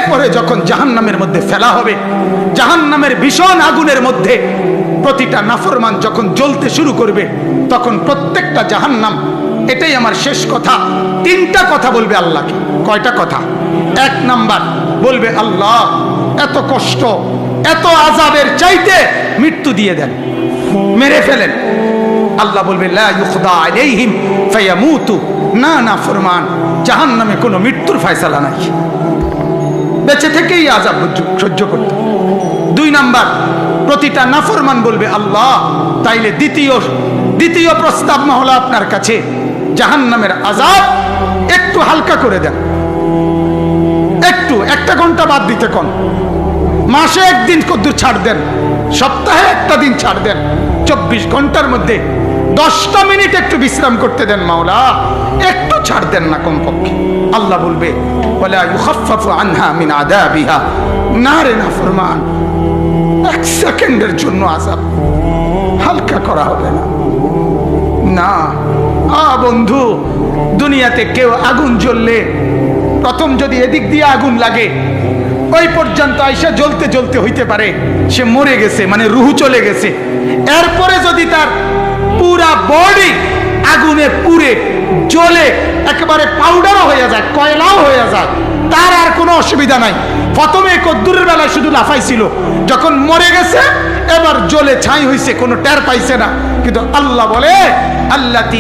এরপরে যখন জাহান্নামের মধ্যে ফেলা হবে, জাহান্নামের ভীষণ আগুনের মধ্যে প্রতিটা নাফরমান যখন জ্বলতে শুরু করবে, তখন প্রত্যেকটা জাহান্নাম, এটাই আমার শেষ কথা, তিনটা কথা বলবে আল্লাহকে। কয়টা কথা? এক নাম্বার বলবে, আল্লাহ এত কষ্ট, এত আযাবের চাইতে মৃত্যু দিয়ে দেন, মেরে ফেলেন। আল্লাহ বলবে, লা ইউখদা আলাইহিম ফায়ামুতু, না না ফরমান, জাহান্নামে কোনো মৃত্যুর ফয়সালা নাই, বেঁচে থেকেই আযাব সহ্য করতে। দুই নাম্বার, প্রতিটা নাফরমান বলবে, আল্লাহ তাইলে দ্বিতীয় প্রস্তাব মহলা আপনার কাছে, জাহান্নামের আযাব একটু হালকা করে দেন, একটু 1 ঘন্টা বাদ দিতে কোন, মাসে একদিন কদ্দুর ছাড় দেন, সপ্তাহে একটা দিন ছাড় দেন, 24 ঘন্টার মধ্যে 10টা মিনিট একটু বিশ্রাম করতে দেন মাওলা, একটু ছাড় দেন না কমপক্ষে। আল্লাহ বলবে, ওয়ালা ইউখাফফাফু আনহা মিন আযাবিহা, না রে নাফরমান, 1 সেকেন্ডের জন্য আযাব হালকা করা হবে না। না বন্ধু, দুনিয়াতে কেউ আগুন জ্বললে প্রথম যদি এদিক দিয়ে আগুন লাগে, ওই পর্যন্ত আইসা জ্বলতে জ্বলতে হইতে পারে সে মরে গেছে, মানে রুহু চলে গেছে। এরপরে যদি তার পুরা বডি আগুনে পুড়ে জ্বলে একেবারে পাউডারও হয়ে যায়, কয়লাও হয়ে যায়, তার আর কোনো অসুবিধা নাই। প্রথমে কদ্দুরের বেলায় শুধু লাফাইছিল, যখন মরে গেছে এবার জ্বলে ছাই হইছে, কোনো টের পাইছে না। কিন্তু আল্লাহ বলে, আল্লাতি